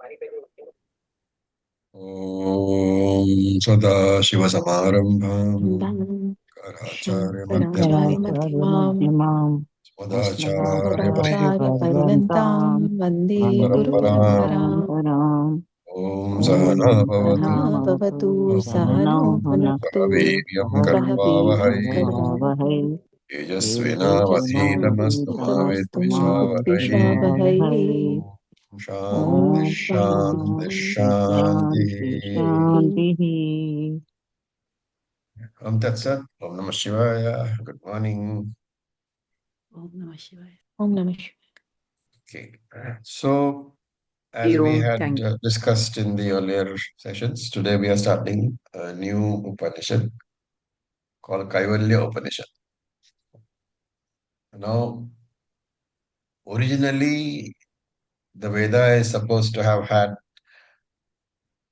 ॐ सदाशिवसमारम्भाम् शङ्कराचार्यमध्यमाम् शङ्कराचार्यमध्यमाम् अस्मदाचार्यपर्यन्तां अस्मदाचार्यपर्यन्ताम् वन्दे वन्दे गुरुपरम्पराम्। गुरुपरम्पराम् ॐ सहना ॐ भवतु सहनाववतु सहनौ सहनो भुनक्तु भुनक्तु वीर्यं सह सह कर्वावहै वीर्यं वीर्यङ्करवावहै करवावहै तेजस्विनावधीतमस्तु मा तेजस्विनावधीतमस्तु मा विद्विषावहै विद्विषावहै। ॐ शान्ति ॐ शान्ति शान्ति शान्ति शान्तिः। शान्तिः। ॐ तत्सत्। ॐ नमः शिवाय। Good morning. ॐ नमः शिवाय। ॐ नमः शिवाय। Okay. So, as we Om, had thank discussed in the earlier sessions, today we are starting a new Upanishad called Kaivalya Upanishad. Now, originally, the Veda is supposed to have had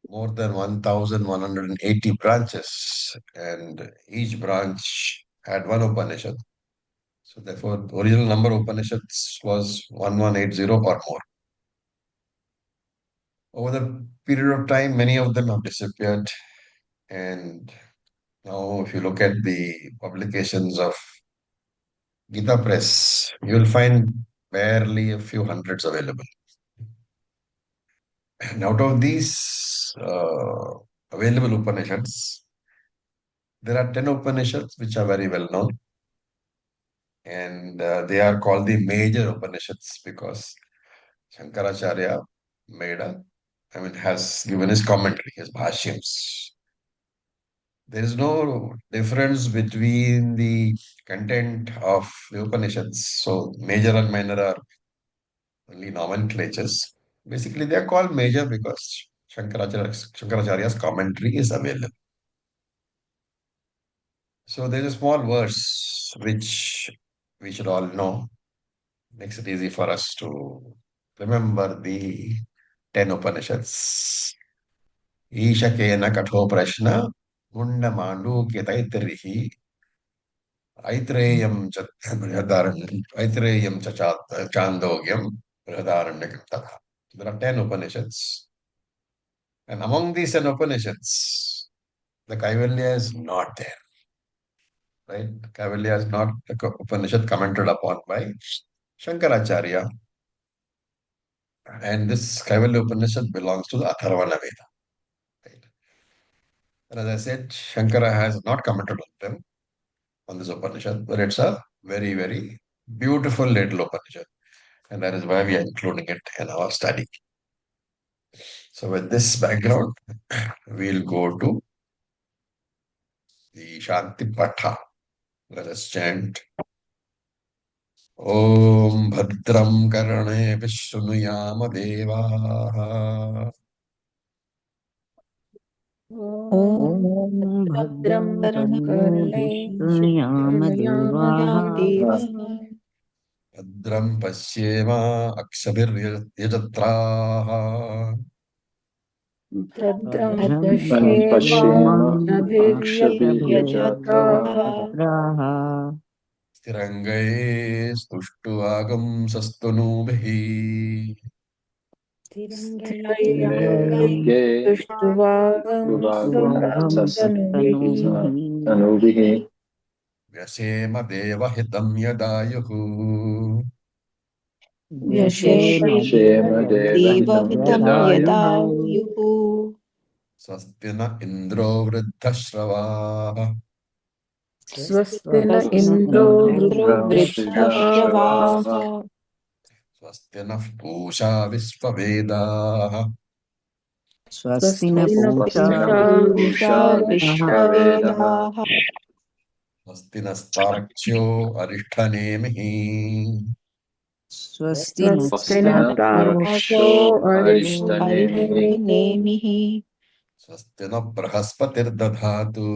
more than 1,180 branches, and each branch had one Upanishad. So, therefore, the original number of Upanishads was 1180 or more. Over the period of time, many of them have disappeared, and now, if you look at the publications of Gita Press, you will find barely a few hundreds available. And out of these available Upanishads, there are 10 Upanishads which are very well known, and they are called the major Upanishads because Shankaracharya has given his commentary, his bhashyams. There is no difference between the content of the Upanishads. So, major and minor are only nomenclatures. Basically, they are called major because Shankaracharya's commentary is available. So, there is a small verse which we should all know. Makes it easy for us to remember the 10 Upanishads. Ishakena katho prashna munda mandu ketaitrihi Aithreyam Aithreyam Chandogyam Brihadaranyakam Tatha. There are 10 Upanishads. And among these 10 Upanishads, the Kaivalya is not there. Right? Kaivalya is not a Upanishad commented upon by Shankaracharya. And this Kaivalya Upanishad belongs to the Atharvana Veda. Right? And as I said, Shankara has not commented on them, on this Upanishad, but it's a very, very beautiful little Upanishad. And that is why we are including it in our study. So, with this background, we'll go to the Shanti Patha. Let us chant Om Bhadram Karane Vishunuyama Devaha ॐ ॐ भद्रं भद्रं कर्णे कर्णेभिः शृणुयाम देवाः Bhadram Pashyema Akshabhir भद्रं भद्रं पश्येमाक्षभिर्यजत्राः पश्येमाक्षभिर्यजत्राः Stirangai Stushtuagam Sastunubihi स्थिरैरङ्गैः Range तुष्टुवागं Tuvagam सस्तनुभिः तनूभिः Tanubihi Vyasema Devahitam Yadayuhu व्यशेम व्यशेम Shema Devahitam देवहितं Yadayuhu यदायुः Swasti na Indro Vriddhashravah स्वस्ति न स्वस्ति न इन्द्रो इन्द्रो वृद्धश्रवाः Vrishtashravaः Swasti na Pusha Visvavedah स्वस्ति न स्वस्ति न पूषा Swastina पूषा Pusha Vishwavedaः विश्ववेदाः Swasti Nastarkshyo Arishthanemihi स्वस्ति स्वस्ति न Swastina तार्क्ष्यो Taraksho Arishtanemihi अरिष्टनेमिः Swasti na Brahaspatirdadhatu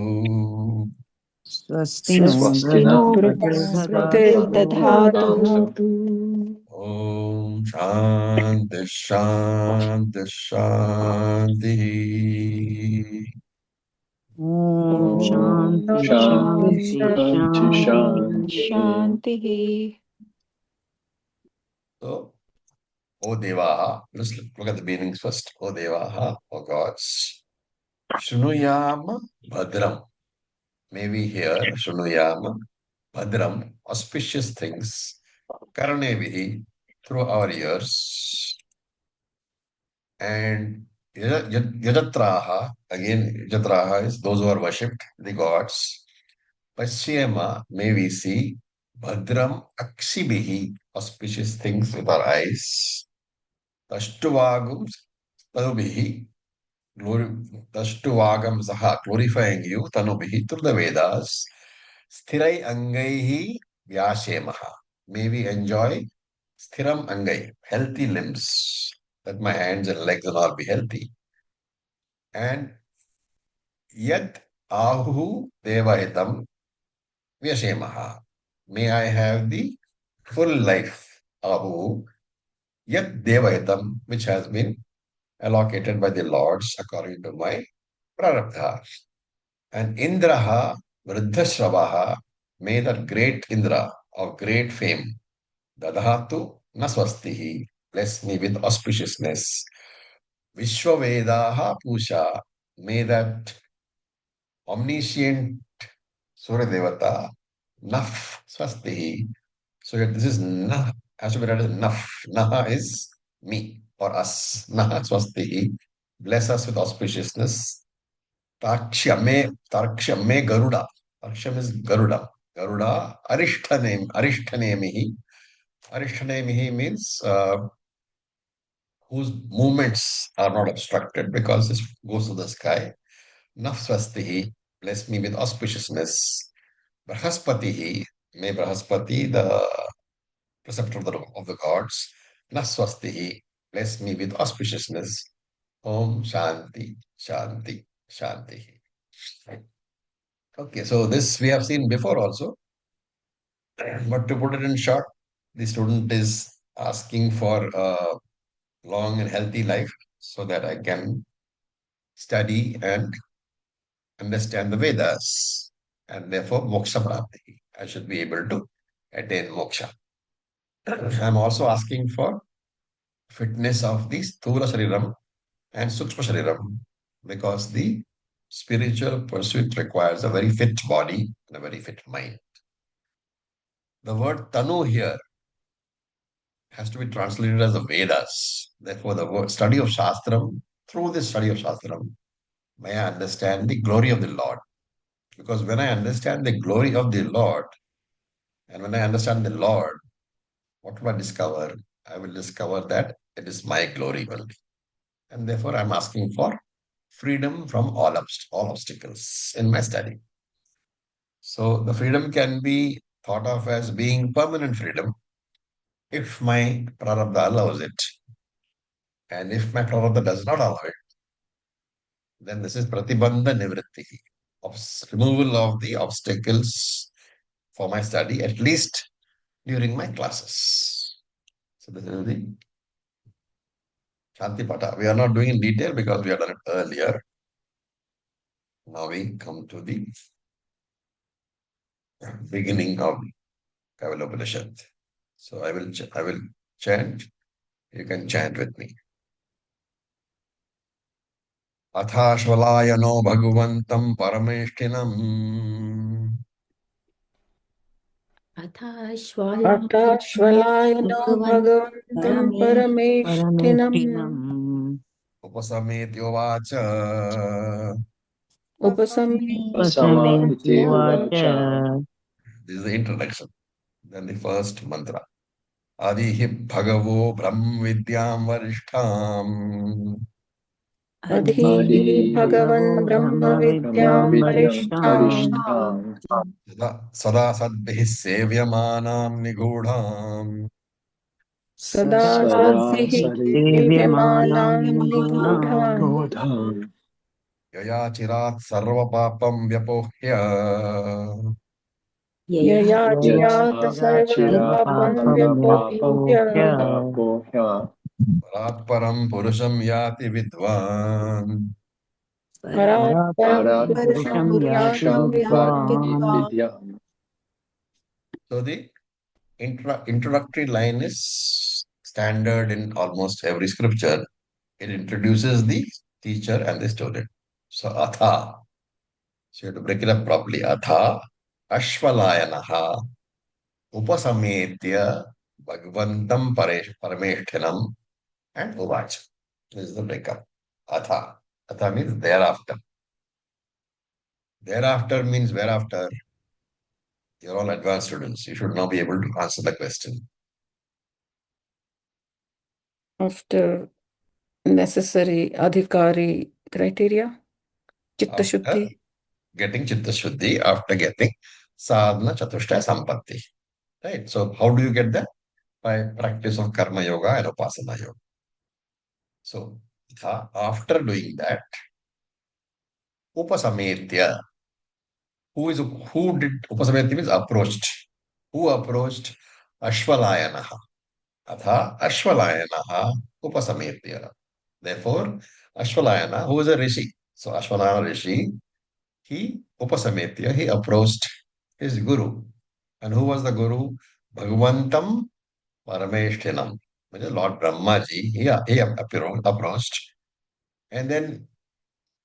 स्वस्ति नो स्वस्ति नो Swastina बृहस्पतिर्दधातु बृहस्पतिर्दधातु Bhadradhatu Om Shanti Shanti Shanti ॐ Om शान्ति ॐ Shanti शान्ति Shanti शान्तिः शान्ति Shanti शान्तिः। So O Devaha, let's look at the meanings first. O Devaha, O gods. Shrunuyama Bhadram. May we hear Shrunuyama Bhadram, auspicious things. Karanevihi, through our ears. And Yajatraha, again, Yajatraha is those who are worshipped, the gods. Paschyama, may we see. Bhadram Akshibihi, auspicious things with our eyes. Tashtuvagum Tanubihi, Tashtuvagam Saha, glorifying you, Tanubihi, through the Vedas. Sthirai Angaihi Vyashemaha. May we enjoy Sthiram Angai, healthy limbs, that my hands and legs will all be healthy. And Yat Ahu Devahitam Vyashemaha. May I have the full life, Ahu, Yat Devahitam, which has been allocated by the lords according to my prarabdha. And Indraha Vriddhashravaha, may that great Indra of great fame, Dadhatu Naswastihi, bless me with auspiciousness. Vishwavedaha Pusha, may that omniscient Surya Devata, Naf Swastihi. So this is Nah, has to be read as Naf. Naha is me or us. Naha Swastihi, bless us with auspiciousness. Takshame Garuda. Taksham is Garuda. Garuda Arishtanemihi. Arishtanemihi means whose movements are not obstructed because this goes to the sky. Nafsvastihi, bless me with auspiciousness. Brahaspatihi, may Brahaspati, the preceptor of the gods, Naswastihi, bless me with auspiciousness. Om Shanti, Shanti, Shanti. Okay, so this we have seen before also. But to put it in short, the student is asking for a long and healthy life so that I can study and understand the Vedas, and therefore moksha prapti. I should be able to attain moksha. I'm also asking for fitness of the Sthula Shariram and Sukshma Shariram because the spiritual pursuit requires a very fit body and a very fit mind. The word Tanu here has to be translated as the Vedas. Therefore, the word study of Shastram, through this study of Shastram, may I understand the glory of the Lord. Because when I understand the glory of the Lord, and when I understand the Lord, what will I discover? I will discover that it is my glory only. And therefore, I'm asking for freedom from all obstacles in my study. So the freedom can be thought of as being permanent freedom if my prarabdha allows it. And if my prarabdha does not allow it, then this is pratibandha nivritti, removal of the obstacles for my study, at least during my classes. So this is the Shanti Pata. We are not doing in detail because we have done it earlier. Now we come to the beginning of Kaivalya Upanishad. So I will chant. You can chant with me. Athashvalayano Bhagavantam Parameshtinam अथाश्वलायनो भगवन्तं परमेष्ठिनम् परमेष्ठिनम् Upasametyovacha. Sama iti उपसमेत्युवाच uvacha. This is the introduction. Then the first mantra. Adihi Bhagavo Brahm Vidyam Varishtham अधिः भगवन् ब्रह्मविद्यां ब्रह्मविद्यां Brahmavidyam वरिष्ठाम् varishtham. Sada Sadbhihi Sevyamanam Nigudham सदा Sada सद्भिः सेव्यमानां सेव्यमानां निगूढाम् निगूढान् Godham. Yaya Chirat Sarva Papam Vyapohya यया चिरात् Yaya सर्वं chira पापं sarvapapam व्यपोह्य सर्वपापव्यपोह्य vyapohya. Parat Param Purusham Yati Vidvan परात् परं परात्परं Parat पुरुषं पुरुषं param याति याति purusham yati विद्वान् विद्वान् vidyam. So the introductory line is standard in almost every scripture. It introduces the teacher and the student. So atha. So you have to break it up properly. Atha Ashvalayanaha Upasametya Bhagvantam Parameshtanam and Uvacha. This is the breakup. Atha. Atha means thereafter. Thereafter means whereafter. You're all advanced students. You should now be able to answer the question. After necessary adhikari criteria, chitta After shuddhi. getting Chitta Shuddhi, after getting Sadhana Chatushtaya Sampatti. Right? So how do you get that? By practice of Karma Yoga and Upasana Yoga. So after doing that, Upasametya, who did Upasametya means approached. Who approached? Ashvalayanaha. Atha Ashvalayanaha Upasametya. Therefore, Ashvalayana, who is a rishi. So Ashvalayana rishi, he Upasametya, he approached his guru. And who was the guru? Bhagwantam Parameshtanam. Which is Lord Brahmaji. He approached. And then,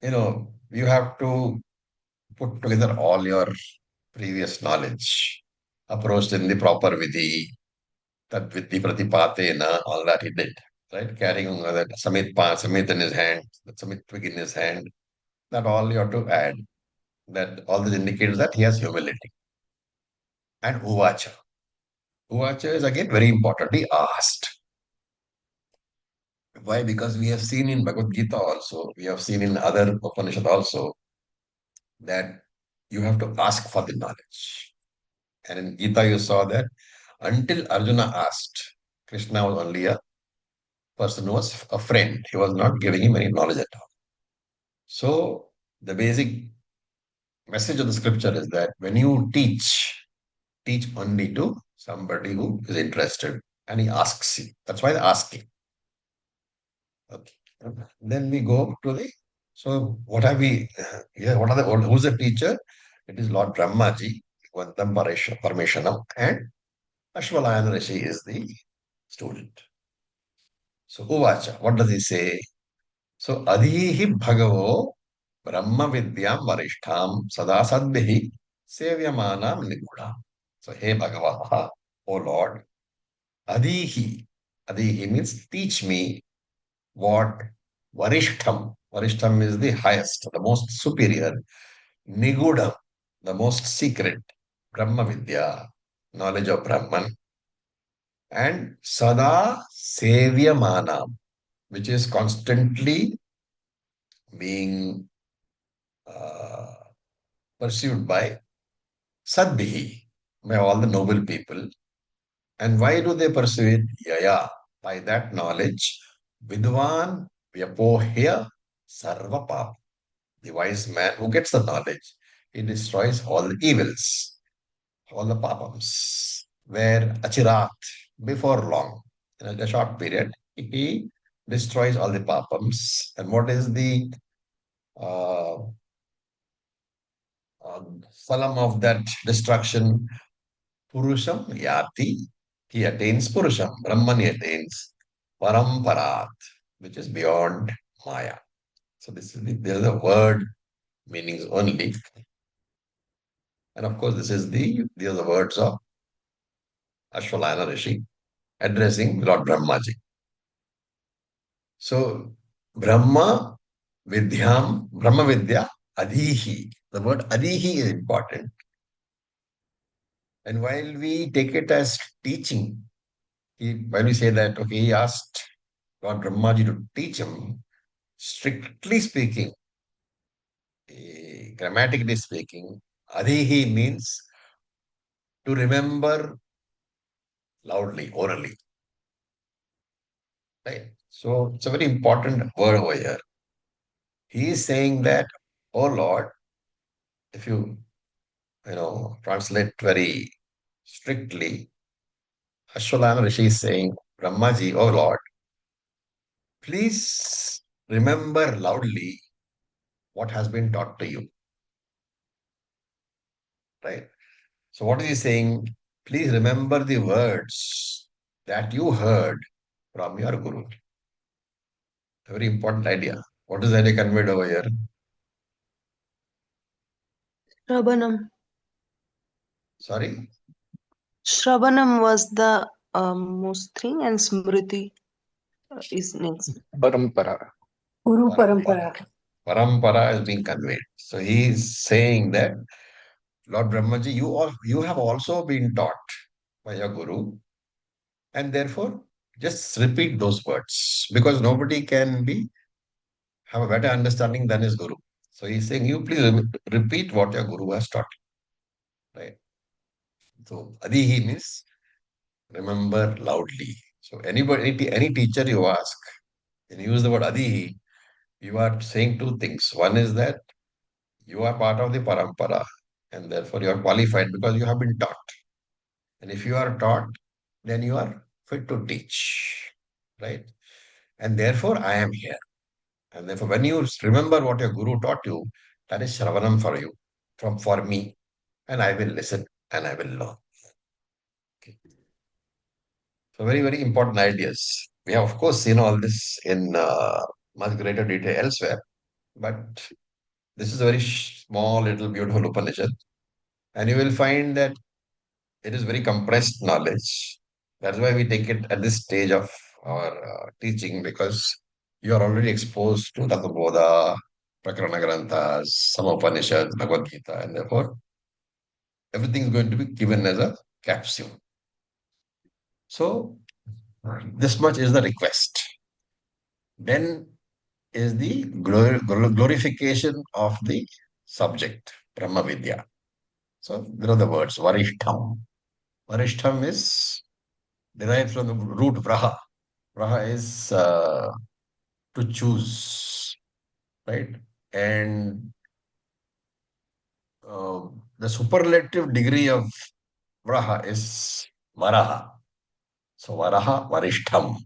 you have to put together all your previous knowledge, approached in the proper vidhi, that vidhi pratipatena, all that he did, right? Carrying that Samit in his hand, that Samit twig in his hand, that all you have to add. That all this indicates that he has humility. And Uvacha. Uvacha is again very important. He asked. Why? Because we have seen in Bhagavad Gita also, we have seen in other Upanishad also, that you have to ask for the knowledge. And in Gita, you saw that until Arjuna asked, Krishna was only a person who was a friend. He was not giving him any knowledge at all. So, the basic message of the scripture is that when you teach only to somebody who is interested and he asks you. That's why they're asking. Okay. Then we go to the. So, what have we? Yeah, who's the teacher? It is Lord Brahmaji, Vantam Paramesanam, and Ashvalayana Rishi is the student. So, Uvacha, what does he say? So, Adhihi Bhagavo Brahma Vidyam Varishtham Sada Sadbihi Sevyamanam Niguna. So, Hey Bhagavaha, O Lord, Adhihi. Adhihi means teach me what Varishtham. Varishtham is the highest, the most superior. Nigudam, the most secret. Brahma Vidya, knowledge of Brahman. And Sada Sevyamanam, which is constantly being uh, pursued by Sadbihi, by all the noble people. And why do they pursue it? Yaya, by that knowledge, Vidwan Vyapohya Sarva Papa. The wise man who gets the knowledge, he destroys all the evils, all the papams. Where Achirat, before long, in a short period, he destroys all the papams. And what is the uh, phalam of that destruction? Purusham Yati. He attains Purusham. Brahman he attains Paramparat, which is beyond Maya. So there is a word meanings only. And of course, these are the words of Ashwalayana Rishi addressing Lord Brahmaji. So Brahma Vidya, Adhihi. The word Adhihi is important. And while we take it as teaching, when we say that, okay, he asked Lord Brahmaji to teach him, strictly speaking, grammatically speaking, Adhihi means to remember loudly, orally. Right? So it's a very important word over here. He is saying that, oh Lord, if you translate very strictly, Ashwalana Rishi is saying, Brahmaji, oh Lord, please remember loudly what has been taught to you. Right? So what is he saying? Please remember the words that you heard from your guru. A very important idea. What is the idea conveyed over here? Shravanam. Sorry? Shravanam was the most thing, and Smriti is next. Parampara. Guru Parampara. Parampara. Parampara is being conveyed. So he is saying that, Lord Brahmaji, you have also been taught by your guru, and therefore just repeat those words because nobody can have a better understanding than his guru. So he's saying, you please repeat what your guru has taught. Right? So Adihi means remember loudly. So any teacher you ask, when you use the word Adihi, you are saying two things. One is that you are part of the parampara and therefore you are qualified because you have been taught. And if you are taught, then you are fit to teach. Right? And therefore I am here. And therefore, when you remember what your guru taught you, that is Shravanam for you, for me. And I will listen and I will learn. Okay. So very, very important ideas. We have, of course, seen all this in much greater detail elsewhere, but this is a very small, little, beautiful Upanishad. And you will find that it is very compressed knowledge. That's why we take it at this stage of our teaching because you are already exposed to Tattva, Prakarana Granthas, some Upanishads, Bhagavad Gita, and therefore everything is going to be given as a capsule. So this much is the request. Then is the glorification of the subject, Brahma Vidya. So there are the words Varishtham. Varishtham is derived from the root Vraha. Vraha is to choose, right? And the superlative degree of Vraha is Varaha. So Varaha, Varishtham,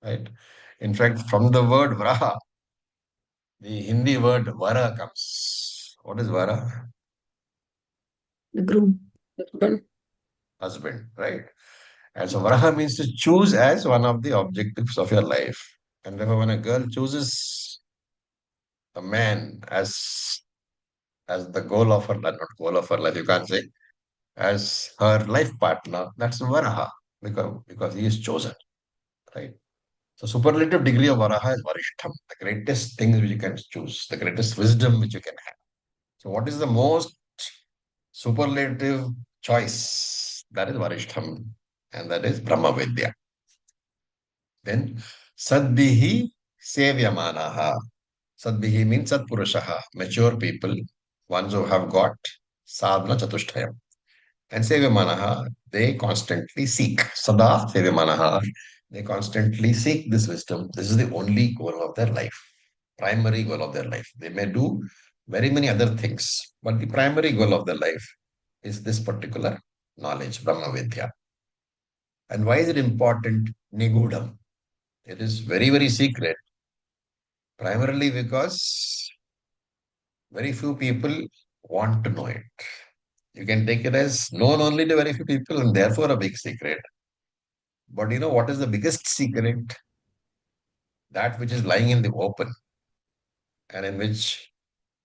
right? In fact, from the word Vraha, the Hindi word Vara comes. What is Vara? The groom. Husband. Husband, right? And so Varaha means to choose as one of the objectives of your life. And therefore, when a girl chooses a man as the goal of her life, not goal of her life, you can't say, as her life partner, that's Varaha, because he is chosen, right? So superlative degree of Varaha is Varishtham, the greatest things which you can choose, the greatest wisdom which you can have. So what is the most superlative choice? That is Varishtham, and that is Brahma Vidya. Then Sadbihi Sevyamanaha. Sadbihi means Satpurushaha, mature people, ones who have got sadhana chatushtayam. And Sevyamanaha, they constantly seek. Sada Sevyamanaha, they constantly seek this wisdom. This is the only goal of their life, primary goal of their life. They may do very many other things, but the primary goal of their life is this particular knowledge, Brahma Vidya. And why is it important? Nigudam. It is very, very secret, primarily because very few people want to know it. You can take it as known only to very few people and therefore a big secret. But you know what is the biggest secret? That which is lying in the open and in which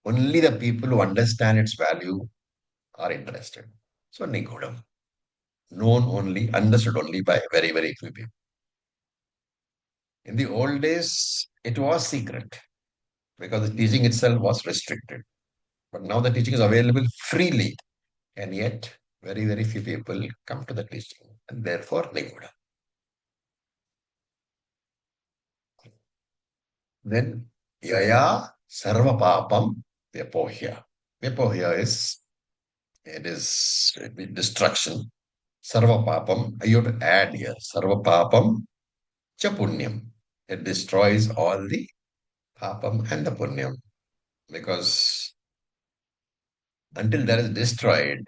only the people who understand its value are interested. So Nigodam, known only, understood only by very, very few people. In the old days, it was secret because the teaching itself was restricted. But now the teaching is available freely, and yet very, very few people come to the teaching, and therefore Nigoda. Then Yaya Sarva Papam Vyapohya. Vyapohya is destruction. Sarva Papam, you have to add here. Sarva Papam Cha Punyam. It destroys all the Papam and the Punyam. Because until that is destroyed,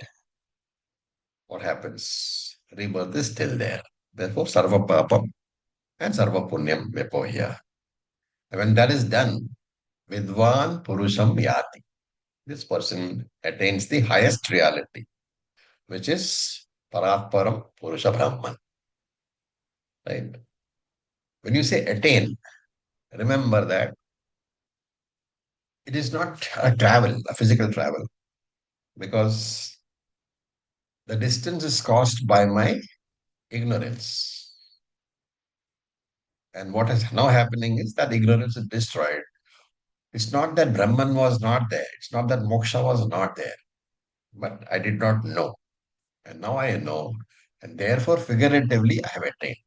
what happens? Rebirth is still there. Therefore, Sarva Papam and Sarva Punyam Vyapohya. And when that is done, Vidwan Purusham Yati. This person attains the highest reality, which is Paratparam Purusha Brahman. Right? When you say attain, remember that it is not a travel, a physical travel, because the distance is caused by my ignorance. And what is now happening is that ignorance is destroyed. It's not that Brahman was not there. It's not that moksha was not there. But I did not know. And now I know. And therefore, figuratively, I have attained.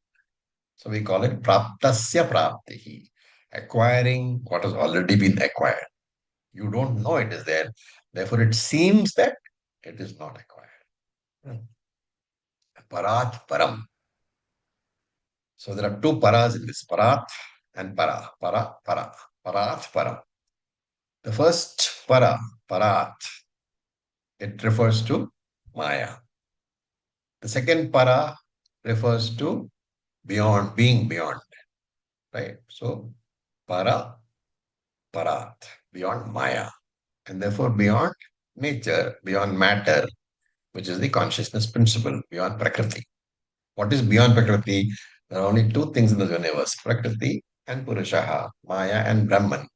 So we call it praptasya praptihi, acquiring what has already been acquired. You don't know it is there. Therefore, it seems that it is not acquired. Parat param. So there are two paras in this, parat and para. Para. Parat para. The first para, parat, it refers to Maya. The second para refers to beyond, being beyond, right? So para, parat, beyond Maya, and therefore beyond nature, beyond matter, which is the consciousness principle, beyond Prakriti. What is beyond Prakriti? There are only two things in the universe, Prakriti and Purushaha, Maya and Brahman.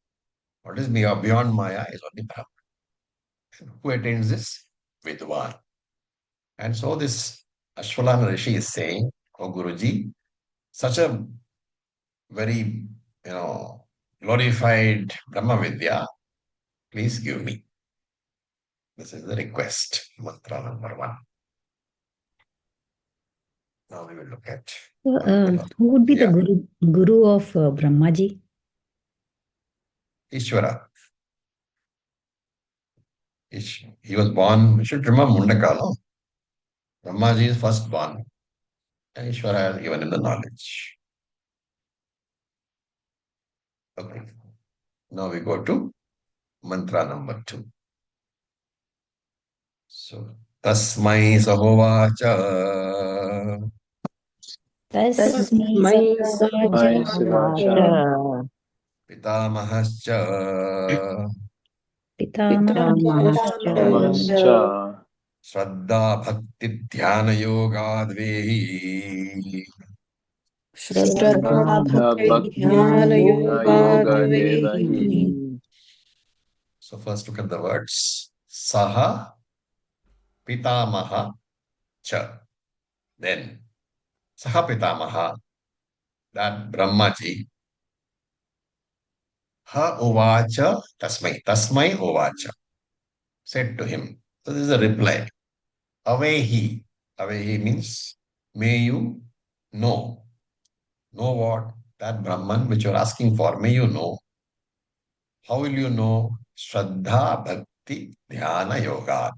What is beyond Maya is only Brahman. Who attains this? Vidwan. And so this Ashwalana Rishi is saying, oh Guruji, such a very, glorified Brahma Vidya, please give me. This is the request, mantra number 1. Now we will look at Who would be the Yeah. guru of Brahmaji? Ishvara. He was born, you should remember Mundaka, no? Brahmaji is first born, and Ishvara has given him the knowledge. Okay. Now we go to mantra number 2. So, Tasmai Sahovacha. Tasmai Vai Vacha Sivacha Pitamahascha Pitamahascha Namascha Shraddha Bhakti Dhyana Yoga Dvehi. Shraddha Shraddha Bhakti Bhakti Dhyana Dhyana Yoga Yoga Dvehi. Devahi. So first look at the words. Saha Pitamaha Cha. Then Saha Pitamaha, that Brahmaji, Ha Uvacha Tasmai. Tasmai Uvacha. Said to him. So this is a reply. Avehi. Avehi means may you know. Know what? That Brahman which you're asking for, may you know. How will you know? Shraddha Bhakti Dhyana Yoga.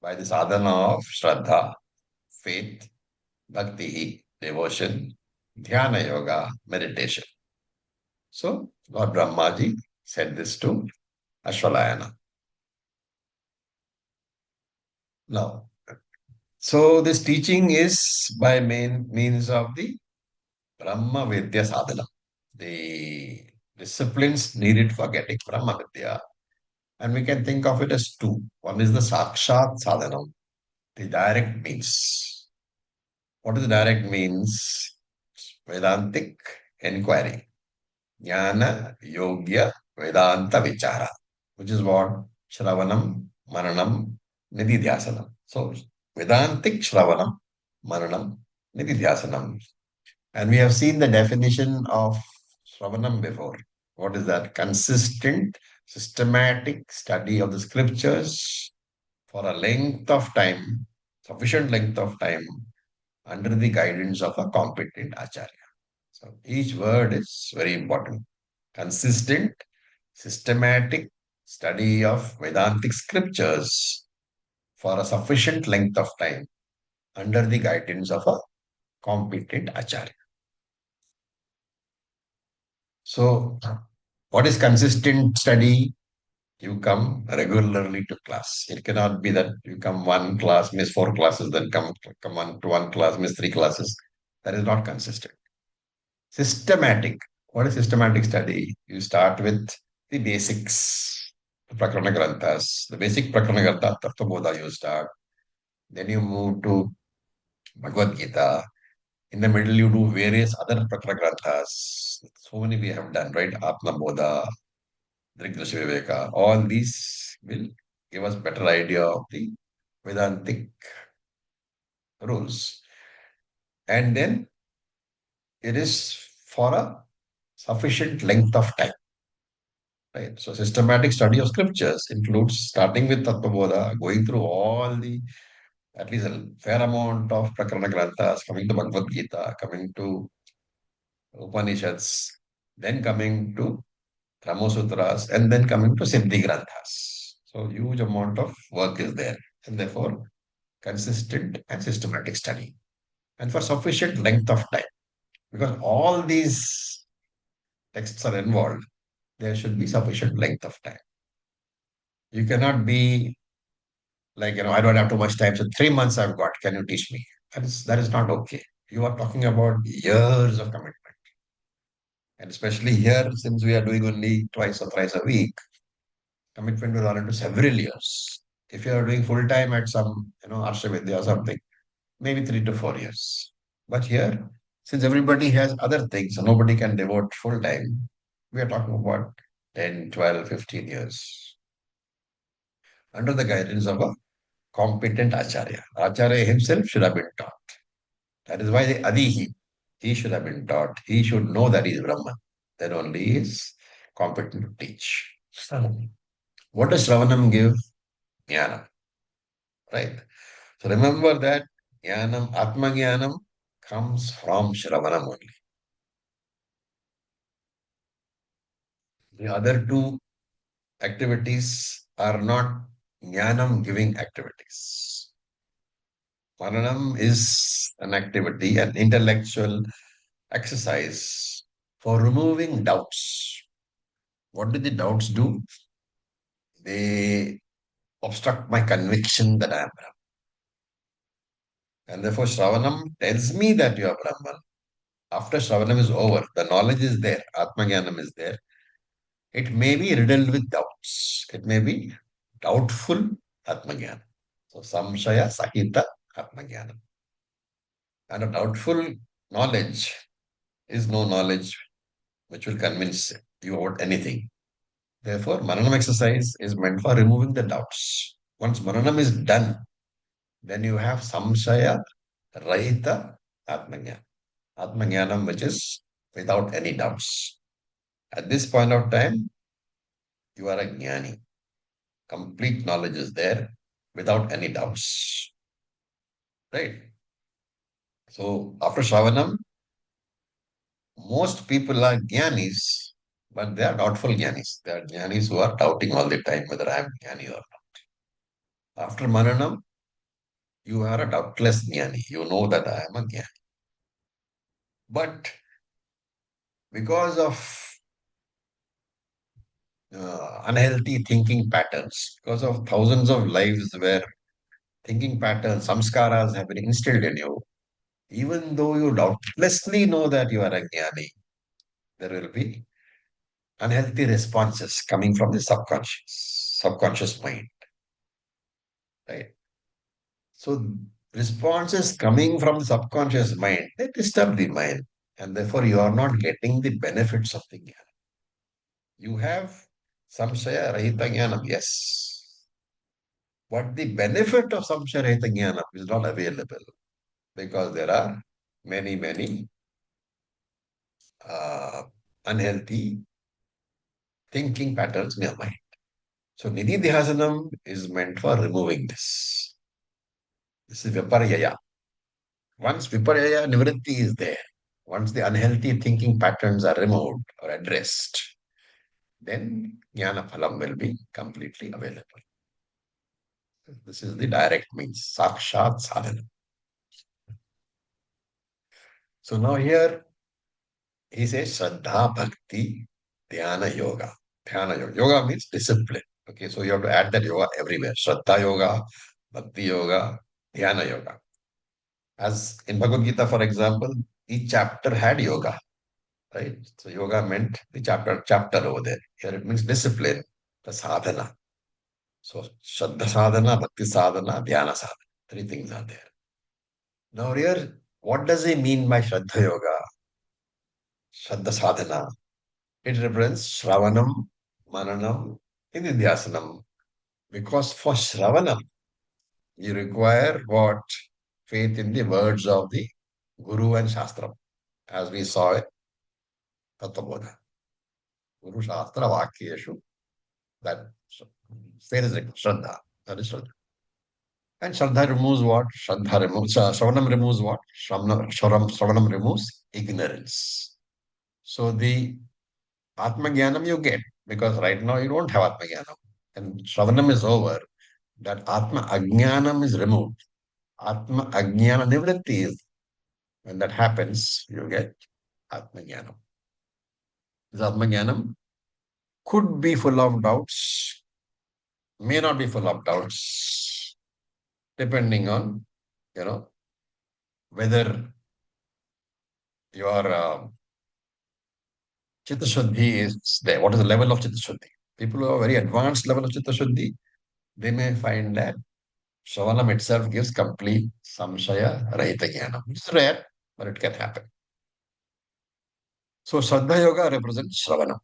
By the sadhana of Shraddha, faith, Bhakti, devotion, Dhyana Yoga, meditation. So, Lord Brahmaji said this to Ashwalayana. Now, so this teaching is by main means of the Brahma Vidya sadhana, the disciplines needed for getting Brahma Vidya. And we can think of it as two. One is the Sakshat sadhana, the direct means. What is the direct means? Vedantic inquiry. Jnana Yogya Vedanta Vichara, which is what? Shravanam, Mananam, Nididhyasanam. So, Vedantic Shravanam, Mananam, Nididhyasanam. And we have seen the definition of Shravanam before. What is that? Consistent, systematic study of the scriptures for a length of time, sufficient length of time, under the guidance of a competent acharya. So each word is very important. Consistent, systematic study of Vedantic scriptures for a sufficient length of time under the guidance of a competent acharya. So, what is consistent study? You come regularly to class. It cannot be that you come one class, miss 4 classes, then come on to one class, miss 3 classes. That is not consistent. Systematic. What is systematic study? You start with the basics, the Prakarana Granthas, the basic Prakarana Grantha, Tattvabodha you start. Then you move to Bhagavad Gita. In the middle, you do various other Prakara Granthas. So many we have done, right? Atma Bodha, Drigdasha Viveka. All these will give us better idea of the Vedantic rules. And then it is for a sufficient length of time. Right. So systematic study of scriptures includes starting with Tattva Bodha, going through all the at least a fair amount of Prakarana Granthas, coming to Bhagavad Gita, coming to Upanishads, then coming to Brahmasutras, and then coming to Siddhi Granthas. So huge amount of work is there, and therefore consistent and systematic study, and for sufficient length of time, because all these texts are involved, there should be sufficient length of time. You cannot be like, I don't have too much time, so 3 months I've got. Can you teach me? That is not okay. You are talking about years of commitment. And especially here, since we are doing only twice or thrice a week, commitment will run into several years. If you are doing full time at some, Arsha Vidya or something, maybe 3 to 4 years. But here, since everybody has other things, so nobody can devote full time, we are talking about 10, 12, 15 years under the guidance of a competent Acharya. Acharya himself should have been taught. That is why the Adihi, he should have been taught. He should know that he is Brahman. Then only he is competent to teach. What does Shravanam give? Jnana, right? So remember that Jnanam, Atma Jnanam comes from Shravanam only. The other two activities are not Jnanam giving activities. Maranam is an activity, an intellectual exercise for removing doubts. What do the doubts do? They obstruct my conviction that I am Brahman. And therefore, Shravanam tells me that you are Brahman. After Shravanam is over, the knowledge is there, Atmagyanam is there. It may be riddled with doubts. It may be doubtful Atmagyanam. So, Samshaya Sahita Atmagyanam. And a doubtful knowledge is no knowledge which will convince you about anything. Therefore, Maranam exercise is meant for removing the doubts. Once Maranam is done, then you have Samshaya Rahita Atmajnana. Atmajnanam, which is without any doubts. At this point of time, you are a jnani. Complete knowledge is there without any doubts. Right? So, after Shravanam, most people are jnanis, but they are doubtful jnanis. They are jnanis who are doubting all the time whether I am jnani or not. After Maranam, you are a doubtless jnani. You know that I am a jnani. But because of unhealthy thinking patterns, because of thousands of lives where thinking patterns, samskaras have been instilled in you, even though you doubtlessly know that you are a jnani, there will be unhealthy responses coming from the subconscious mind, right? So responses coming from the subconscious mind, they disturb the mind, and therefore you are not getting the benefits of the jnana. You have samshaya rahita jnanam, yes. But the benefit of samshaya rahita jnanam is not available because there are many, many unhealthy thinking patterns in your mind. So Nidhi Dhyasanam is meant for removing this. This is Viparyaya. Once Viparyaya Nivritti is there, once the unhealthy thinking patterns are removed or addressed, then Jnana Phalam will be completely available. This is the direct means, Sakshat Sadhana. So now here he says Shraddha Bhakti Dhyana Yoga. Dhyana Yoga. Yoga means discipline. Okay, so you have to add that yoga everywhere. Shraddha Yoga, Bhakti Yoga, Dhyana Yoga. As in Bhagavad Gita, for example, each chapter had yoga, right? So yoga meant the chapter over there. Here it means discipline, the sadhana. So Shraddha sadhana, Bhakti sadhana, Dhyana sadhana. Three things are there. Now here, What does he mean by Shraddha Yoga? Shraddha Sadhana. It represents Shravanam, Mananam, Nididhyasanam. Because for Shravanam, you require what? Faith in the words of the Guru and Shastra, as we saw it, Tattva. Guru Shastra Vakyeshu, that faith is Shraddha. That is Shraddha. And Shraddha removes what? Shravanam removes what? Shravanam removes ignorance. So the Atma Jnanam you get, because right now you don't have Atma Jnanam. And Shravanam is over, that Atma Ajnanam is removed. Atma Ajnana Nivritti is, when that happens, you get Atma Jnanam. This Atma Jnanam could be full of doubts, may not be full of doubts, depending on, whether your Chitta Shuddhi is there. What is the level of Chitta Shuddhi? People who have a very advanced level of Chitta Shuddhi, they may find that Shravanam itself gives complete samshaya rahita jnana. It's rare, but it can happen. So Shraddha Yoga represents Shravanam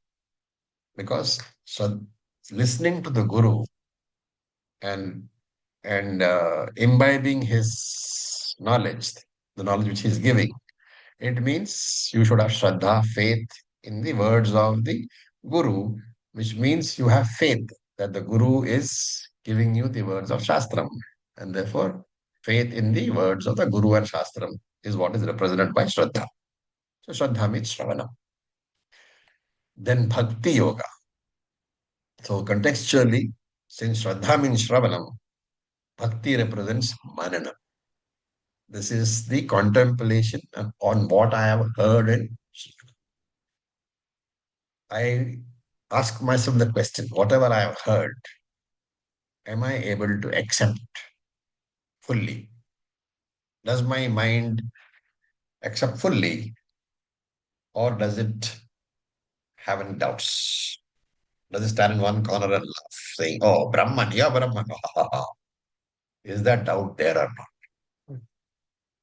because listening to the Guru and imbibing his knowledge, the knowledge which he is giving, it means you should have Shraddha, faith in the words of the Guru, which means you have faith that the Guru is giving you the words of Shastram. And therefore, faith in the words of the Guru and Shastram is what is represented by Shraddha. So Shraddha means Shravana. Then Bhakti Yoga. So contextually, since Shraddha means Shravanam, Bhakti represents Manana. This is the contemplation on what I have heard and I ask myself the question, whatever I have heard, am I able to accept fully? Does my mind accept fully or does it have any doubts? Does it stand in one corner and laugh, saying, oh, Brahman, yeah, Brahman. Is that doubt there or not?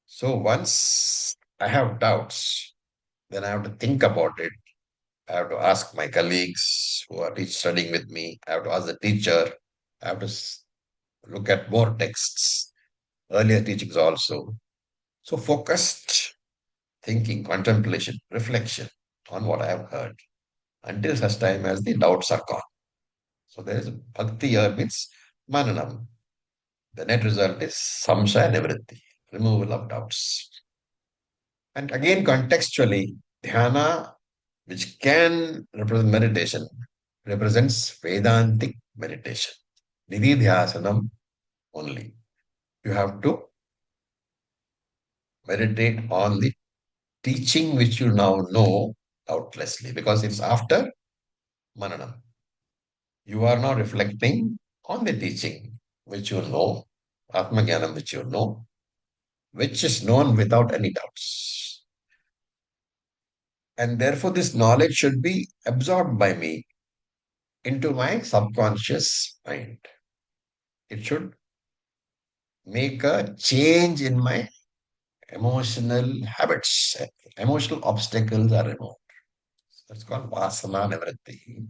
So once I have doubts, then I have to think about it. I have to ask my colleagues who are studying with me. I have to ask the teacher. I have to look at more texts, earlier teachings also. So focused thinking, contemplation, reflection on what I have heard until such time as the doubts are gone. So there is bhakti here means mananam. The net result is samshaya nivritti, removal of doubts. And again, contextually, dhyana, which can represent meditation, represents Vedantic meditation. Nididhyasanam only. You have to meditate on the teaching which you now know doubtlessly because it's after mananam. You are now reflecting on the teaching which you know, Atma Jnanam which you know, which is known without any doubts. And therefore, this knowledge should be absorbed by me into my subconscious mind. It should make a change in my emotional habits. Emotional obstacles are removed. That's called vasana nivritti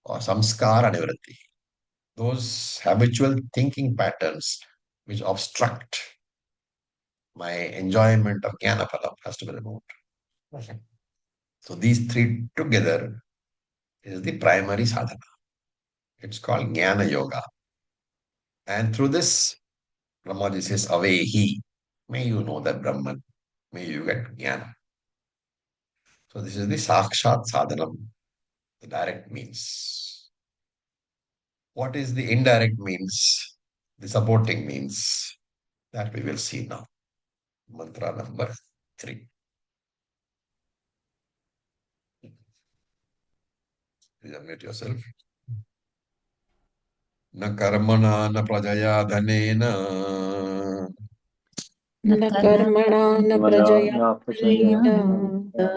or samskara nivritti. Those habitual thinking patterns which obstruct my enjoyment of jnana phala has to be removed. Okay. So these three together is the primary sadhana. It's called jnana yoga. And through this, Brahmaji says, Avehi. May you know that Brahman. May you get jnana. So this is the sakshat sadhanam, the direct means. What is the indirect means? The supporting means that we will see now. Mantra number 3. Please unmute yourself. न कर्मणा न प्रजया धनेन न कर्मणा न प्रजया न प्रजया धनेन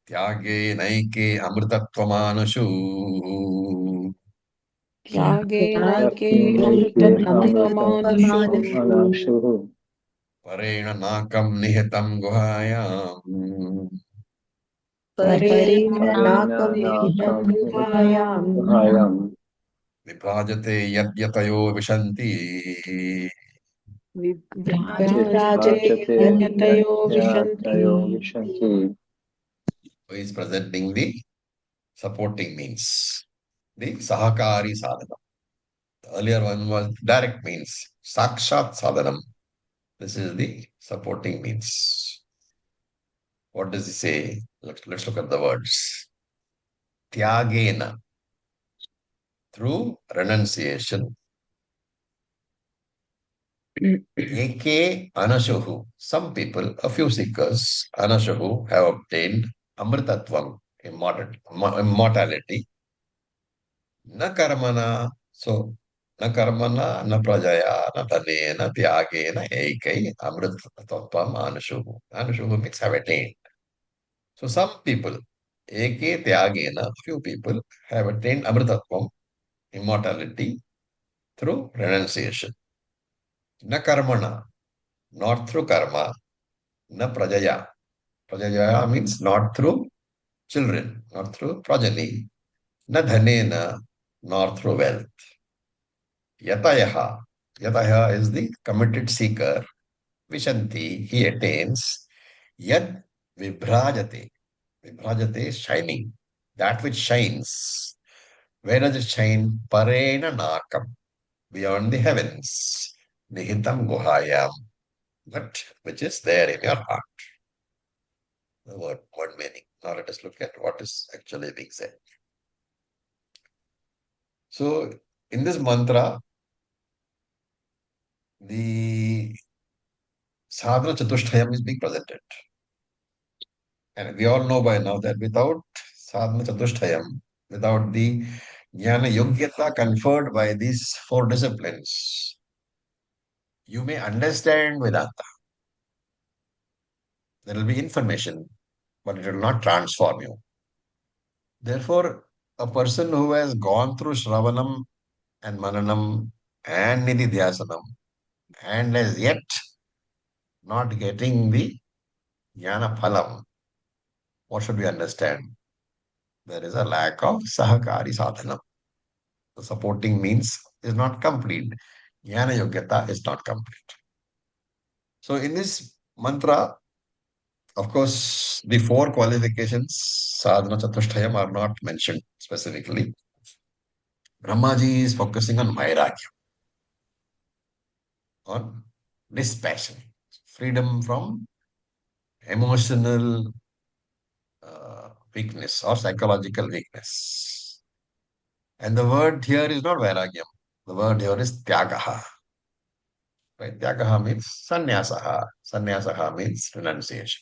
त्यागे नैके अमृतत्वमानुषु त्यागेनैके यज्ञेनैके अमृतत्वमानुषु अमृतत्वमानशुः Parena nakam nihitam guhayam. परेण नाकं निहितं Parinanakam गुहायां Hayam Viprajate yadyatayo vishanti. विभ्राजे Viprajate यतयो विशन्ति Yatayo Vishanti. Who is presenting the supporting means, the sahakari sadhanam. The earlier one was direct means, sakshat sadhanam. This is the supporting means. What does he say? Let's look at the words. Tyagena, through renunciation. Eke anashuhu. Some people, a few seekers, anashuhu, have obtained amritatvam, immortality. Na karmana. So, na karmana, na prajaya, na dhanena, tyagena, ekai, amritatvam, anashuhu. Anashuhu means have attained. So, some people, eke tyagena, few people have attained amritatvam, immortality, through renunciation. Na karmana, not through karma. Na prajaya. Prajaya means not through children, not through progeny. Na dhanena, nor through wealth. Yatayaha. Yatayaha is the committed seeker. Vishanti, he attains. Yad vibhrajate. Vibhrajate is shining. That which shines. Where does it shine? Parena nakam. Beyond the heavens. Nihitam guhayam. But which is there in your heart. The word meaning. Now let us look at what is actually being said. So in this mantra, the sadhana chatushtayam is being presented. And we all know by now that without sadhana chatushtayam, without the jnana yogyata conferred by these four disciplines, you may understand Vedanta. There will be information, but it will not transform you. Therefore, a person who has gone through Shravanam and Mananam and Nididhyasanam and is yet not getting the jnana phalam, what should we understand? There is a lack of sahakari sadhana. The supporting means is not complete. Jnana yogyata is not complete. So in this mantra, of course, the four qualifications, sadhana chatushtayam, are not mentioned specifically. Brahmaji is focusing on vairagya, on dispassion, freedom from emotional weakness or psychological weakness. And the word here is not vairagyam. The word here is tyagaha. Right? Tyagaha means sannyasaha. Sannyasaha means renunciation.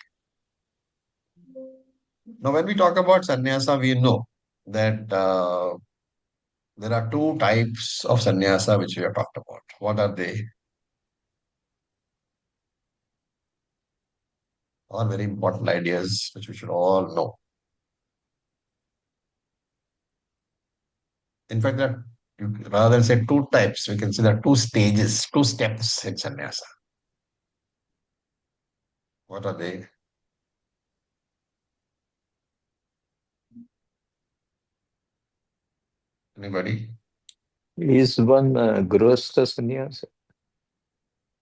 Now, when we talk about sannyasa, we know that there are two types of sannyasa which we have talked about. What are they? All very important ideas which we should all know. In fact, that rather than say two types, we can say there are two stages, two steps in sannyasa. What are they? Anybody? Is one Grihastha sannyasa?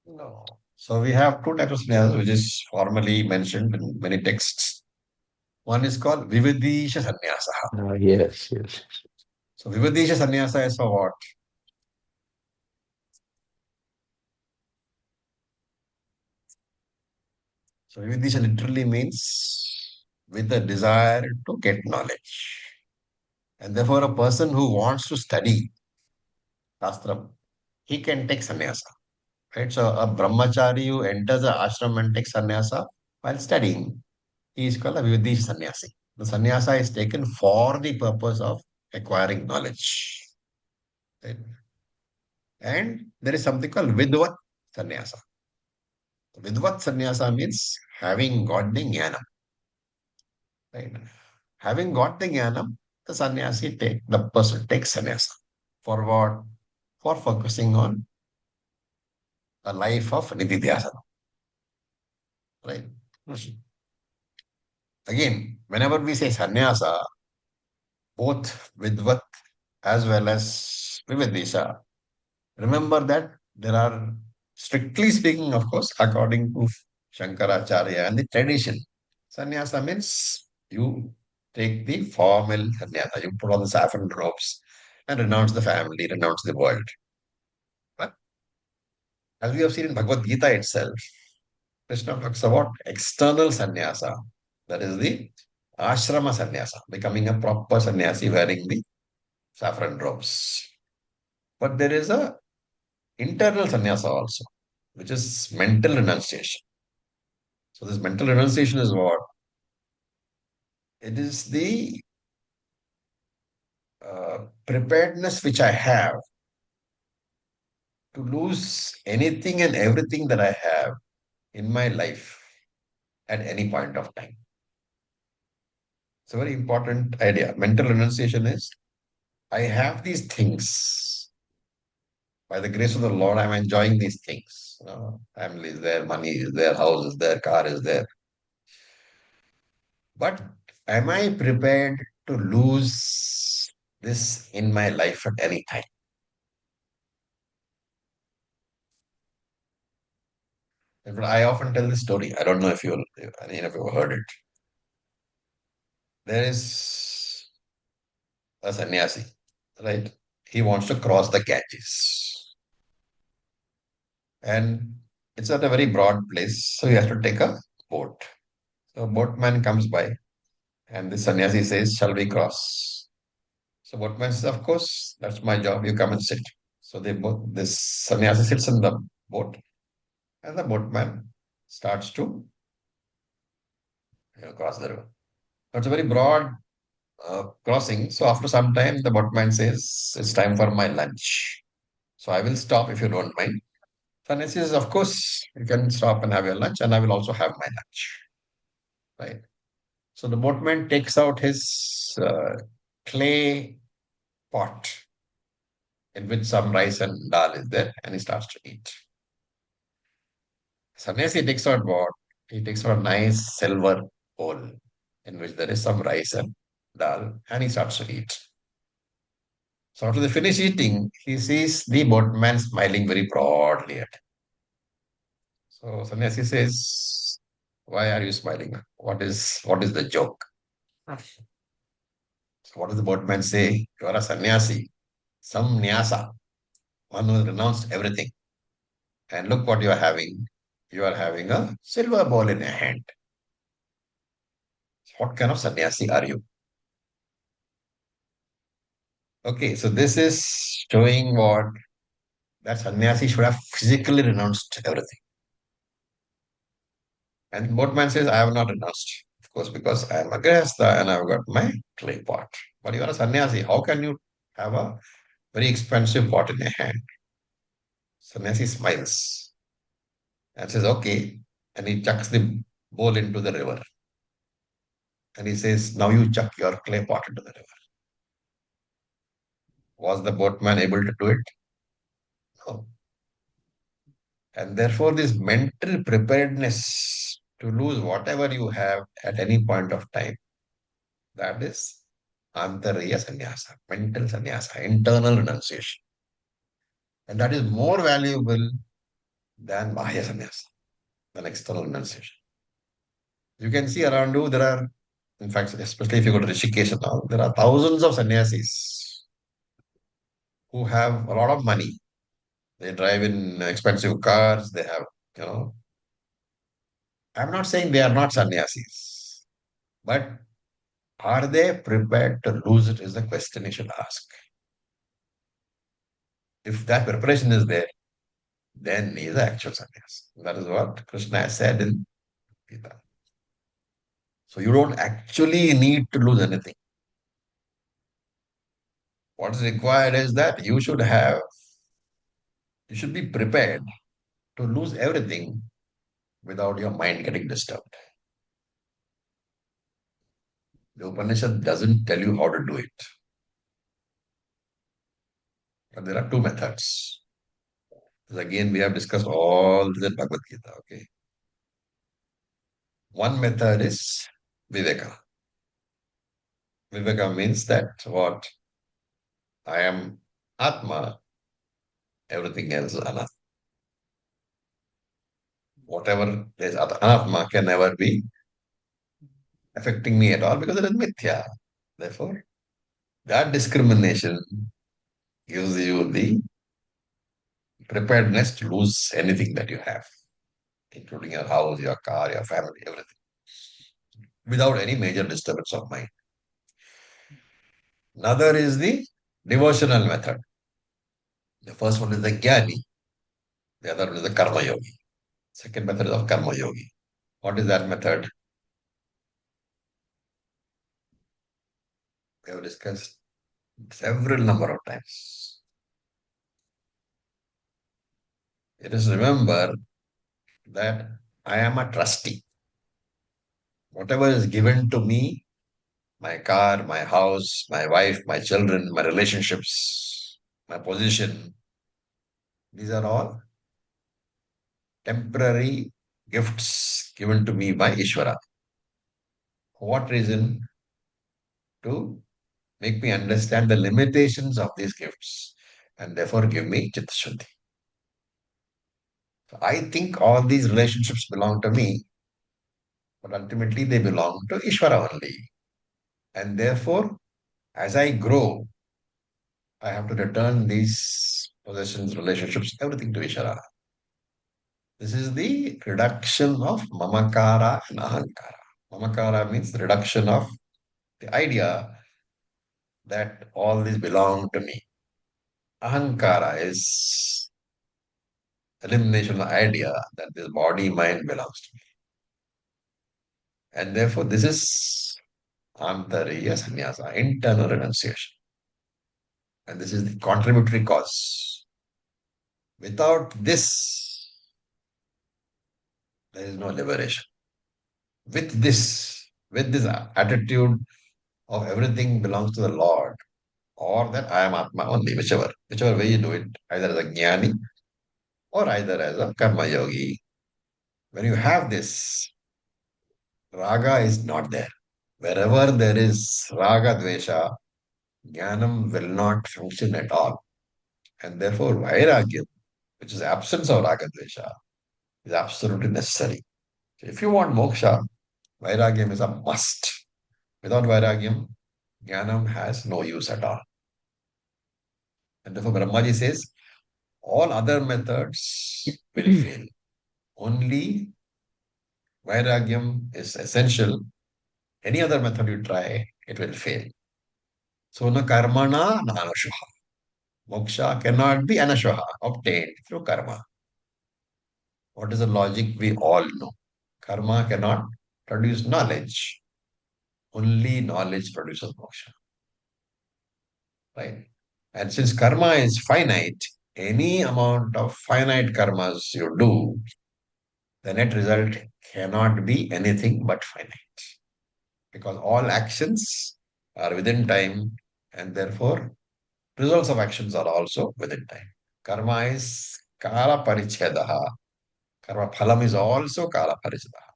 No. So we have two types of sannyasa which is formally mentioned in many texts. One is called Vividisha sannyasa. Yes, yes. So Vividisha sannyasa is for what? So Vividisha literally means with a desire to get knowledge. And therefore a person who wants to study Shastram, he can take sannyasa. Right? So a brahmachari who enters the ashram and takes sannyasa while studying, he is called a Vividisha sannyasi. The sannyasa is taken for the purpose of acquiring knowledge. Right? And there is something called Vidvat sannyasa. Vidvat sannyasa means having got the jnana. Right? Having got the jnanam, the person takes sannyasa. For what? For focusing on a life of nididhyasana. Right? Again, whenever we say sannyasa, both Vidvat as well as Vividisha, remember that there are, strictly speaking, of course, according to Shankaracharya and the tradition, sannyasa means you take the formal sannyasa, you put on the saffron robes and renounce the family, renounce the world. But as we have seen in Bhagavad Gita itself, Krishna talks about external sannyasa, that is the ashrama sannyasa, becoming a proper sannyasi wearing the saffron robes. But there is a internal sannyasa also, which is mental renunciation. So this mental renunciation is what? It is the preparedness which I have to lose anything and everything that I have in my life at any point of time. It's a very important idea. Mental renunciation is I have these things. By the grace of the Lord, I'm enjoying these things. Family is there, money is there, house is there, car is there. But am I prepared to lose this in my life at any time? I often tell this story. I don't know if any of you have heard it. There is a sannyasi, right? He wants to cross the Ganges. And it's at a very broad place, so he has to take a boat. So a boatman comes by, and the sannyasi says, "Shall we cross?" So boatman says, "Of course, that's my job. You come and sit." So this sannyasi sits in the boat, and the boatman starts to cross the river. It's a very broad crossing. So after some time, the boatman says, "It's time for my lunch. So I will stop if you don't mind." Sannyasi says, "Of course, you can stop and have your lunch, and I will also have my lunch." Right. So the boatman takes out his clay pot in which some rice and dal is there, and he starts to eat. Sannyasi takes out what? He takes out a nice silver bowl in which there is some rice and dal, and he starts to eat. So after they finish eating, he sees the boatman smiling very broadly at him. So Sannyasi says, "Why are you smiling? What is the joke?" So what does the boatman say? "You are a sannyasi, some nyasa, one who has renounced everything. And look what you are having. You are having a silver ball in your hand. What kind of sannyasi are you?" Okay, so this is showing what that sannyasi should have physically renounced everything. And boatman says, "I have not renounced, of course, because I am a grihastha and I've got my clay pot. But you are a sannyasi. How can you have a very expensive pot in your hand?" Sannyasi smiles and says, "Okay." And he chucks the bowl into the river. And he says, "Now you chuck your clay pot into the river." Was the boatman able to do it? No. And therefore, this mental preparedness to lose whatever you have at any point of time, that is Antariya Sannyasa, mental sannyasa, internal renunciation. And that is more valuable than Bahya Sannyasa, than external renunciation. You can see around you, there are, in fact, especially if you go to Rishikesh and all, there are thousands of sannyasis who have a lot of money. They drive in expensive cars, they have, you know, I'm not saying they are not sannyasis, but are they prepared to lose it is the question you should ask. If that preparation is there, then he is the actual sannyas. That is what Krishna has said in Gita. So you don't actually need to lose anything. What is required is that you should be prepared to lose everything without your mind getting disturbed. The Upanishad doesn't tell you how to do it. But there are two methods. Again, we have discussed all this in Bhagavad Gita, okay? One method is Viveka. Viveka means that what? I am Atma, everything else is Anatma. Whatever is Anatma can never be affecting me at all because it is mithya. Therefore, that discrimination gives you the preparedness to lose anything that you have, including your house, your car, your family, everything, without any major disturbance of mind. Another is the devotional method. The first one is the jnani, the other one is the karma yogi. Second method is of karma yogi. What is that method? We have discussed several number of times. It is remember that I am a trustee. Whatever is given to me, my car, my house, my wife, my children, my relationships, my position, these are all temporary gifts given to me by Ishvara. For what reason? To make me understand the limitations of these gifts and therefore give me Chitta. So I think all these relationships belong to me, but ultimately they belong to Ishvara only. And therefore, as I grow, I have to return these possessions, relationships, everything to Ishvara. This is the reduction of mamakara and ahankara. Mamakara means the reduction of the idea that all these belong to me. Ahankara is elimination of the idea that this body, mind belongs to me. And therefore, this is Antariya Sannyasa, internal renunciation. And this is the contributory cause. Without this, there is no liberation. With this attitude of everything belongs to the Lord, or that I am Atma only, whichever way you do it, either as a jnani or either as a karma yogi. When you have this, raga is not there. Wherever there is raga dvesha, jnanam will not function at all. And therefore, vairagya, which is absence of raga dvesha, is absolutely necessary. So if you want moksha, vairagyam is a must. Without vairagyam, jnanam has no use at all. And therefore, Brahmaji says, all other methods will fail. Only vairagyam is essential. Any other method you try, it will fail. So, na karmana na anashuha. Moksha cannot be anashuha, obtained through karma. What is the logic? We all know. Karma cannot produce knowledge. Only knowledge produces moksha. Right? And since karma is finite, any amount of finite karmas you do, the net result cannot be anything but finite. Because all actions are within time and therefore results of actions are also within time. Karma is kala parichedaha. Karma phalam is also kala parichedaha.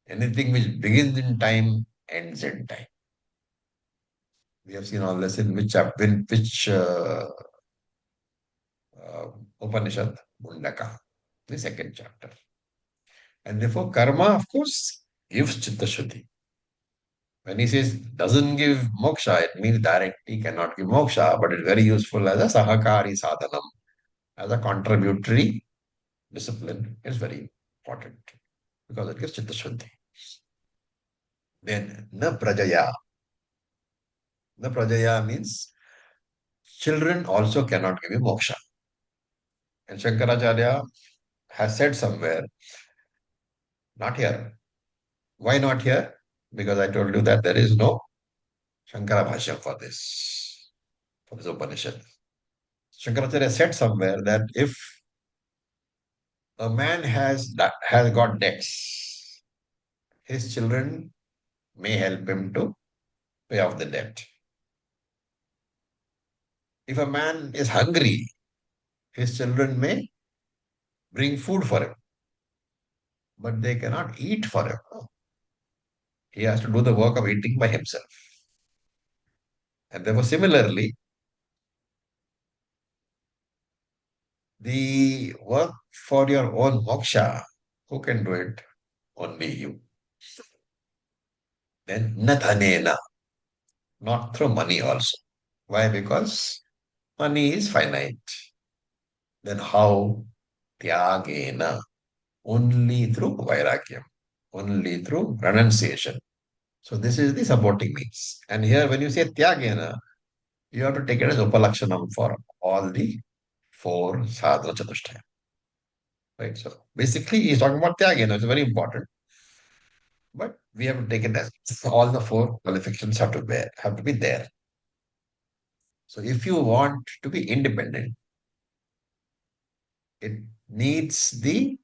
Anything which begins in time ends in time. We have seen all this in which Upanishad, Mundaka, the second chapter. And therefore, karma, of course, gives Chitta Shuddhi. When he says doesn't give moksha, it means directly cannot give moksha, but it's very useful as a sahakari sadhanam, as a contributory discipline. It's very important because it gives Chitta Shuddhi. Then, na prajaya. Na prajaya means children also cannot give you moksha. And Shankaracharya has said somewhere, not here. Why not here? Because I told you that there is no Shankara Bhashyam for this Upanishad. Shankaracharya said somewhere that if a man has got debts, his children may help him to pay off the debt. If a man is hungry, his children may bring food for him. but they cannot eat forever. He has to do the work of eating by himself. And therefore, similarly, the work for your own moksha, who can do it? Only you. Then nathanena, not through money also. Why? Because money is finite. Then how? Tyagena, only through vairagyam, only through renunciation. So this is the supporting means. And here when you say tyagena, you have to take it as upalakshanam for all the four sadhana chatushtaya. Right? So basically he's talking about tyagena, it's very important. But we have to take it as all the four qualifications have to be there. So if you want to be independent, it needs the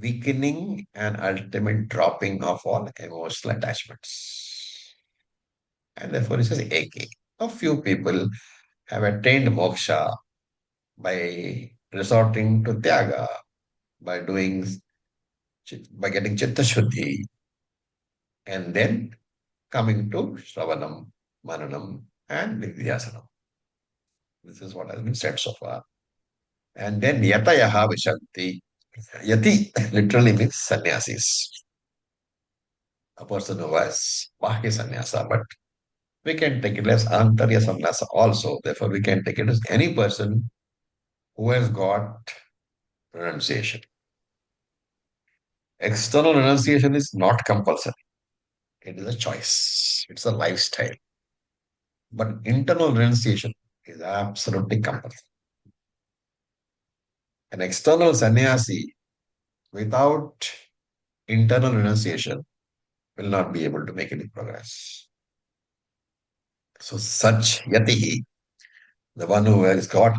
weakening and ultimate dropping of all emotional attachments. And therefore, it says AK. A few people have attained moksha by resorting to Tyaga, by doing, by getting Chitta Shuddhi, and then coming to Shravanam, Mananam, and Nidhyasanam. This is what has been said so far. And then Yatayaha Vishanti. Yati literally means sannyasis. A person who has Bahya sannyasa, but we can take it as Antarya sannyasa also. Therefore, we can take it as any person who has got renunciation. External renunciation is not compulsory. It is a choice. It's a lifestyle. But internal renunciation is absolutely compulsory. An external sannyasi without internal renunciation will not be able to make any progress. So such yatihi, the one who has got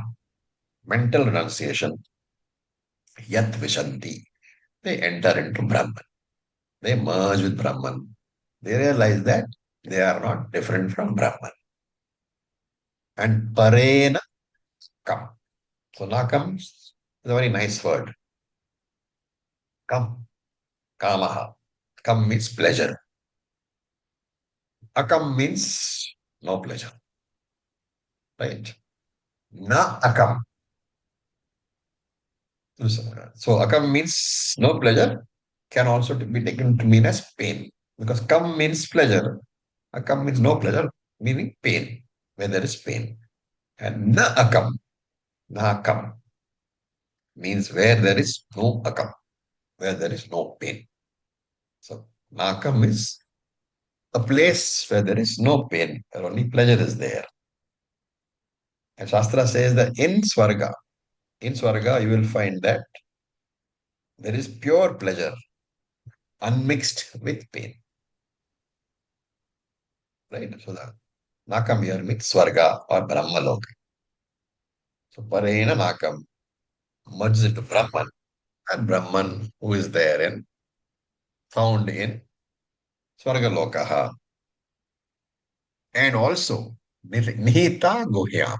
mental renunciation, yat vishanti, they enter into Brahman. They merge with Brahman. They realize that they are not different from Brahman. And parena kam. So nakam is a very nice word. Kam, kamaha. Kam means pleasure. Akam means no pleasure. Right? Na akam. So akam means no pleasure, can also be taken to mean as pain. Because kam means pleasure, akam means no pleasure, meaning pain, where there is pain. And na akam means where there is no akam, where there is no pain. So na akam is a place where there is no pain, where only pleasure is there. And Shastra says that in Swarga, you will find that there is pure pleasure unmixed with pain. Right? So the Nakam here means Swarga or Brahmaloka. So Parena Nakam merges into Brahman, and Brahman who is there and found in Swarga Lokaha. And also Nihita Guhya.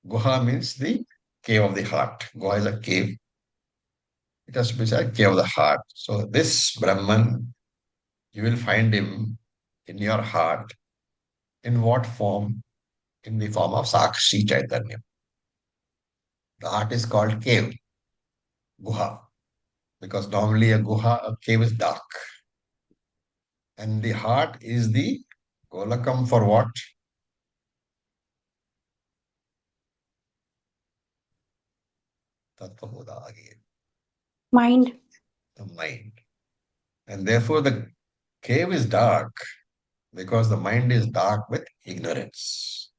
Guha means the cave of the heart. Guha is a cave. It has to be a cave of the heart. So this Brahman, you will find him in your heart. In what form? In the form of Sakshi Chaitanya. The heart is called cave, Guha, because normally a cave is dark. And the heart is the golakam for what? Tattvaboda again. Mind. The mind. And therefore the cave is dark because the mind is dark with ignorance.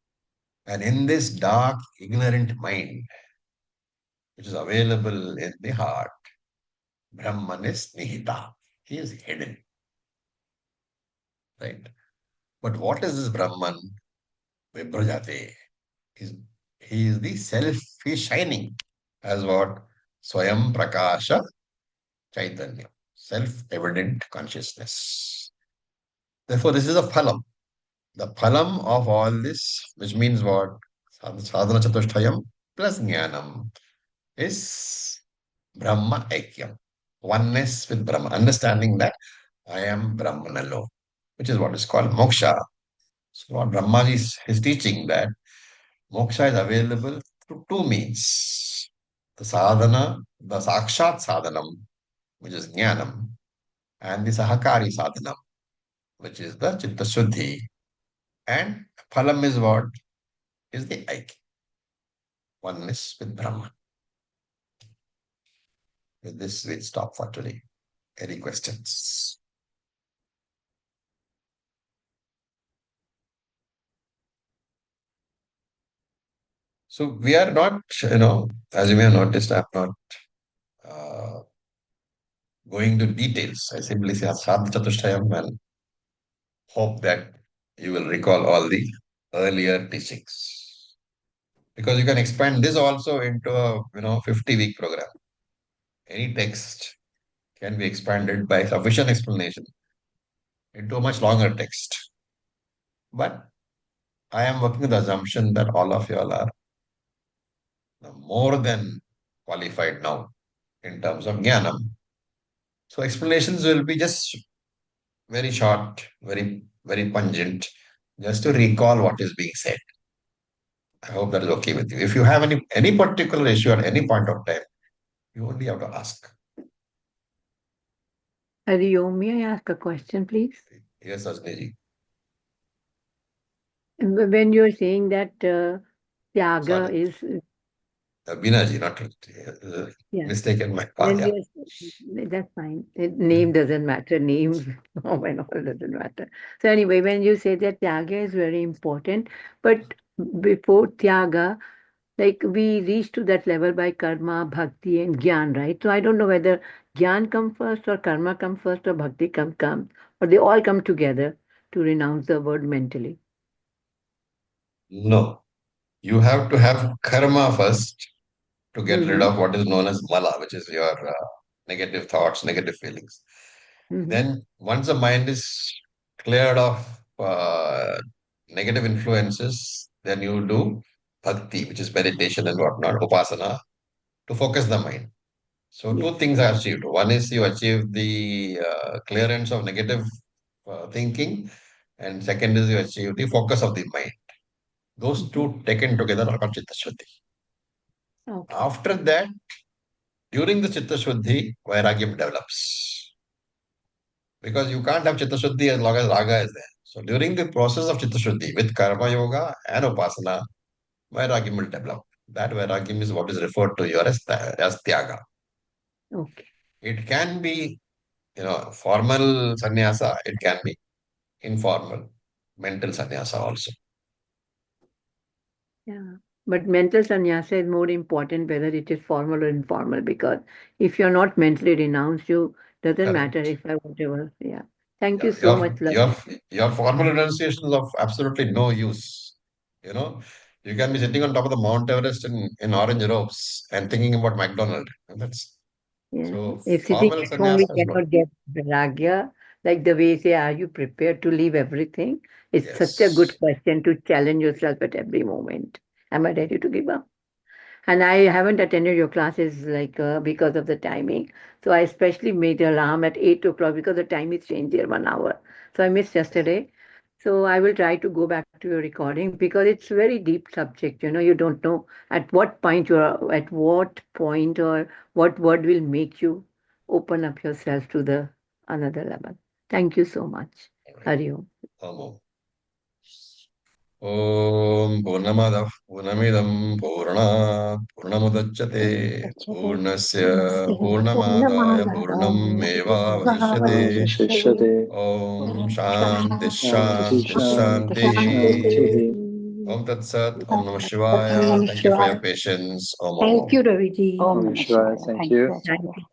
And in this dark, ignorant mind, which is available in the heart, Brahman is nihita. He is hidden. Right? But what is this Brahman? Vibrajate. He is the self, he is shining as what? Swayam Prakasha Chaitanya. Self-evident consciousness. Therefore, this is a phalam. The phalam of all this, which means what? Sadhana Chatushtayam plus Jnanam is Brahma Aikyam. oneness with Brahman, understanding that I am Brahman alone, which is what is called moksha. So what Brahmaji is teaching that moksha is available through two means. The sadhana, the sakshat sadhanam, which is jnanam, and the sahakari sadhanam, which is the chitta shuddhi. And phalam is what? Is the aiky. Oneness with Brahman. With this, we'll stop for today. Any questions? So we are not, as you may have noticed, I'm not uh, going to details. I simply say Sadh Chatushtayam and hope that you will recall all the earlier teachings. Because you can expand this also into a 50-week program. Any text can be expanded by sufficient explanation into a much longer text. But I am working with the assumption that all of you all are more than qualified now in terms of jnanam. So explanations will be just very short, very, very pungent, just to recall what is being said. I hope that is okay with you. If you have any particular issue at any point of time, you only have to ask. Hari Om, may I ask a question, please? Yes, Ajni. When you're saying that Tyaga Sorry. is, Binaji, not yeah, mistaken. when Yeah. that's fine. Name doesn't matter. Names and all doesn't matter. So anyway, when you say that Tyaga is very important, but before Tyaga, like we reach to that level by karma, bhakti, and gyan, right? So I don't know whether gyan come first or karma come first or bhakti come, or they all come together to renounce the word mentally. No. You have to have karma first to get rid Mm-hmm. of what is known as mala, which is your negative thoughts, negative feelings. Mm-hmm. Then, once the mind is cleared of negative influences, then you do bhakti, which is meditation and whatnot, upasana, to focus the mind. So, Yes. two things are achieved. One is you achieve the clearance of negative thinking, and second is you achieve the focus of the mind. Those two taken together are called Chitta Shuddhi. Okay. After that, during the Chitta Shuddhi, Vairagyam develops. Because you can't have Chitta Shuddhi as long as Raga is there. So during the process of Chitta Shuddhi, with Karma Yoga and Upasana, Vairagyam will develop. That Vairagyam is what is referred to here as Tyaga. Okay. It can be, formal sannyasa, it can be informal, mental sannyasa also. Yeah. But mental sannyasa is more important whether it is formal or informal, because if you're not mentally renounced, you doesn't matter Correct. if I whatever. Yeah. Thank you Yeah, so much, love. your formal renunciation is of absolutely no use. You know, you can be sitting on top of the Mount Everest in orange robes and thinking about McDonald. And that's Yeah. so If sitting formal at home we sannyasa is not. cannot get vairagya, like the way say, are you prepared to leave everything? It's such a good Yes. question to challenge yourself at every moment. Am I ready to give up? And I haven't attended your classes like because of the timing. So I especially made alarm at 8 o'clock because the time is changed here 1 hour. So I missed yesterday. So I will try to go back to your recording because it's very deep subject. You don't know at what point at what point or what word will make you open up yourself to the another level. Thank you so much. All right. Hari Om. Om. ॐ पूर्णमदः पूर्णमिदं पूर्णात् पूर्णमुदच्यते पूर्णस्य पूर्णमादाय पूर्णमेवावशिष्यते Shishyate. ॐ शान्ति Shanti, शान्ति shanti, शान्तिः shanti. Om Tat Sat, Om Namah Shivaya. Thank you for your patience. Om Om Thank Om. you, Raviji. Om Om Namah Shivaya, Shivaya. thank Thank you. you. Thank you.